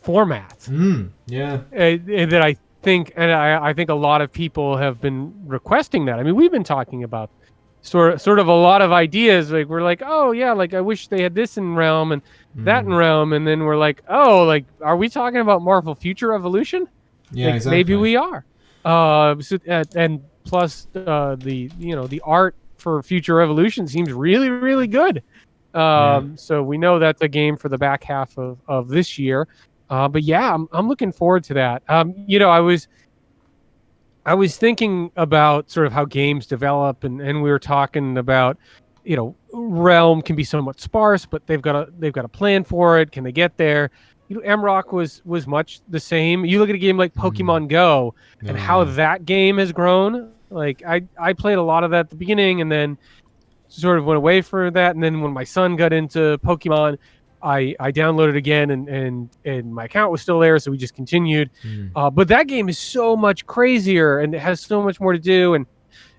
format. That I think a lot of people have been requesting that. I mean, we've been talking about sort of a lot of ideas. We're oh yeah, I wish they had this in Realm and that in Realm, and then we're are we talking about Marvel Future Evolution? Yeah, exactly. Maybe we are. And plus the art for Future Revolution seems really, really good. So we know that's a game for the back half of this year. But yeah, I'm looking forward to that. I was thinking about sort of how games develop, and we were talking about, Realm can be somewhat sparse, but they've got a plan for it. Can they get there? Mroc was much the same. You look at a game like Pokemon Go and how that game has grown. I played a lot of that at the beginning, and then sort of went away for that. And then when my son got into Pokemon, I downloaded again, and my account was still there, so we just continued. But that game is so much crazier, and it has so much more to do, and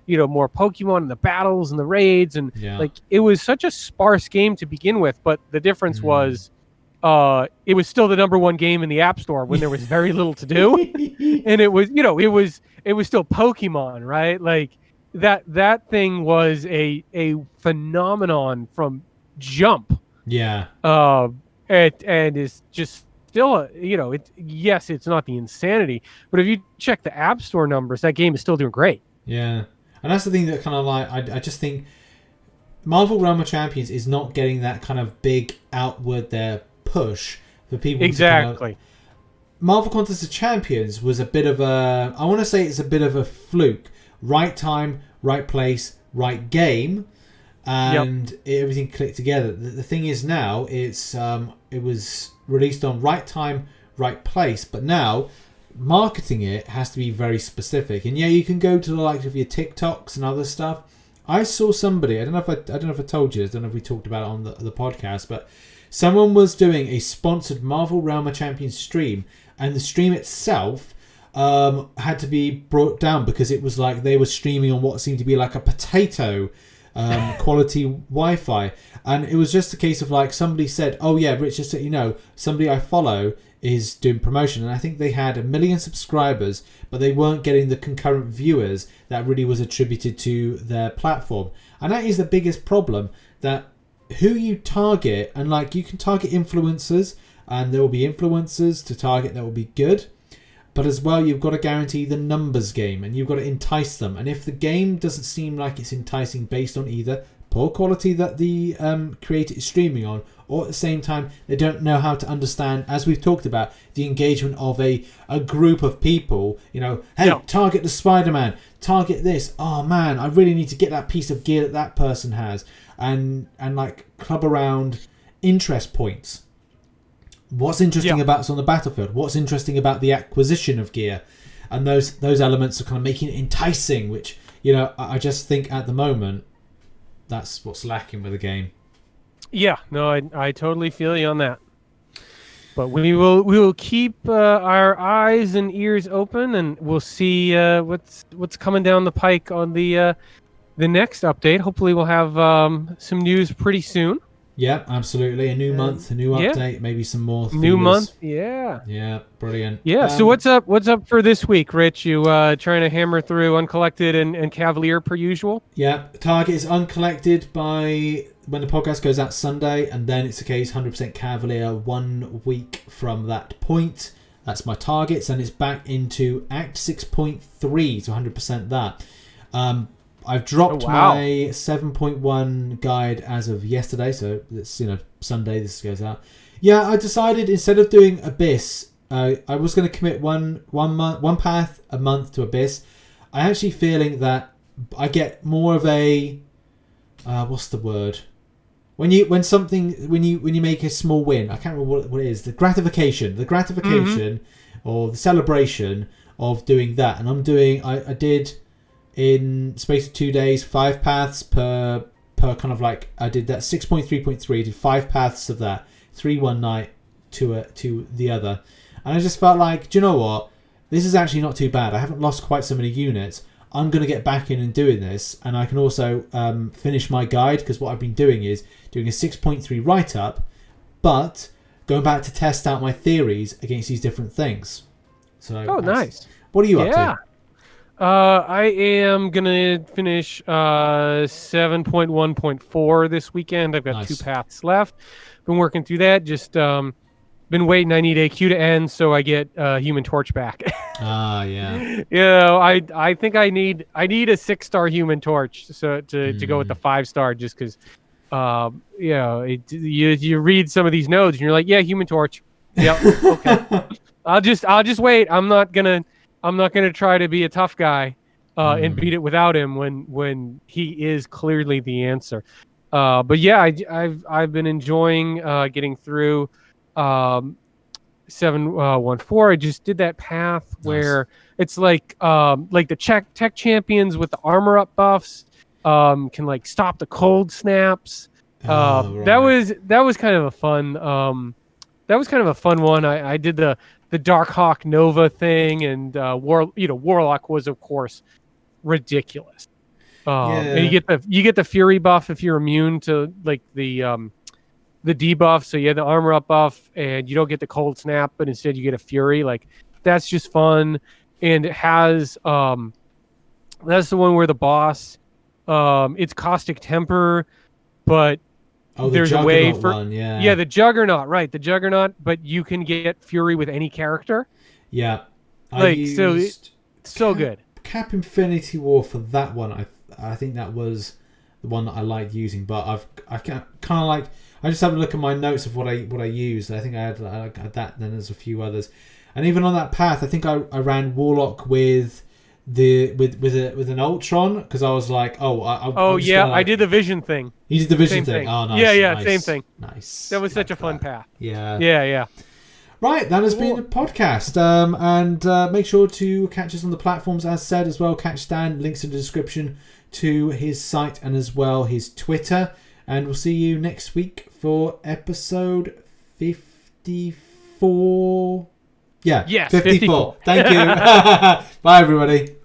more Pokemon and the battles and the raids, and like it was such a sparse game to begin with. But the difference was, it was still the #1 game in the App Store when there was very little to do, and it was still Pokemon, right? Like that thing was a phenomenon from jump. Yeah. And it's just still yes, it's not the insanity, but if you check the App Store numbers, that game is still doing great. Yeah. And that's the thing that kind of like, I just think Marvel Realm of Champions is not getting that kind of big outward there push for people. Exactly. Marvel Contest of Champions was a bit of a, I want to say it's a bit of a fluke. Right time, right place, right game, and everything clicked together. The thing is now, it was released on right time, right place, but now marketing it has to be very specific. And yeah, you can go to the likes of your TikToks and other stuff. I saw somebody, I don't know if I told you, I don't know if we talked about it on the podcast, but someone was doing a sponsored Marvel Realm of Champions stream, and the stream itself had to be brought down because it was like they were streaming on what seemed to be like a potato quality Wi-Fi. And it was just a case of like somebody said, oh yeah, Rich, just so you know, somebody I follow is doing promotion, and I think they had 1 million subscribers, but they weren't getting the concurrent viewers that really was attributed to their platform. And that is the biggest problem, that who you target, and like you can target influencers, and there will be influencers to target that will be good, but as well you've got to guarantee the numbers game, and you've got to entice them. And if the game doesn't seem like it's enticing based on either poor quality that the creator is streaming on, or at the same time they don't know how to understand, as we've talked about, the engagement of a group of people, hey, target the Spider-Man, target this, oh man, I really need to get that piece of gear that person has, and like club around interest points. What's interesting about us on the battlefield? What's interesting about the acquisition of gear? And those elements are kind of making it enticing, which, I just think at the moment, that's what's lacking with the game. Yeah, no, I totally feel you on that. But we will keep our eyes and ears open, and we'll see what's coming down the pike on the next update. Hopefully we'll have some news pretty soon. Yeah, absolutely. A new month, a new update, maybe some more themes. New month, yeah. Yeah, brilliant. Yeah, so what's up for this week, Rich? You trying to hammer through Uncollected and Cavalier per usual? Yeah, target is Uncollected by when the podcast goes out Sunday, and then it's a case 100% Cavalier 1 week from that point. That's my targets, and it's back into Act 6.3 to 100% that. I've dropped my 7.1 guide as of yesterday, so it's Sunday this goes out. Yeah, I decided instead of doing Abyss, I was going to commit one path a month to Abyss. I'm actually feeling that I get more of a what's the word? When you make a small win, I can't remember what it is. The gratification, or the celebration of doing that, and I did. In space of 2 days, 5 paths per kind of like, I did that 6.3.3, did 5 paths of that, 3 one night, to the other, and I just felt like, do you know what, this is actually not too bad. I haven't lost quite so many units. I'm going to get back in and doing this, and I can also finish my guide, because what I've been doing is doing a 6.3 write-up, but going back to test out my theories against these different things. So, nice. What are you up to? I am going to finish 7.1.4 this weekend. I've got 2 paths left. Been working through that. Just been waiting. I need AQ to end so I get Human Torch back. Yeah. I think I need a 6-star Human Torch to go with the 5-star, just because you read some of these nodes and you're like, yeah, Human Torch. Yep. Okay. I'll just wait. I'm not gonna try to be a tough guy and beat it without him when he is clearly the answer. But yeah, I've been enjoying getting through 7.1.4. I just did that path where it's like the tech champions with the armor up buffs can like stop the cold snaps. Right. That was kind of a fun one. I did the Darkhawk Nova thing, and Warlock was of course ridiculous. And you get the Fury buff if you're immune to like the debuff. So you have the armor up buff, and you don't get the cold snap, but instead you get a Fury. Like that's just fun, and it has that's the one where the boss it's Caustic Temper, but there's a way for the Juggernaut, right? The Juggernaut, but you can get Fury with any character. Yeah, so good. Cap Infinity War for that one. I think that was the one that I liked using, but I kind of like. I just have a look at my notes of what I used. I think I had that. Then there's a few others, and even on that path, I think I ran Warlock with an Ultron because I was like, I did the Vision thing. You did the Vision thing. Oh, nice. Yeah, nice. Same thing. Nice. That was such a fun path. Yeah. Right, that has been a podcast. And make sure to catch us on the platforms as said as well. Catch Stan, links in the description to his site and as well his Twitter. And we'll see you next week for episode 54. Yeah, yes, 54. Thank you. Bye, everybody.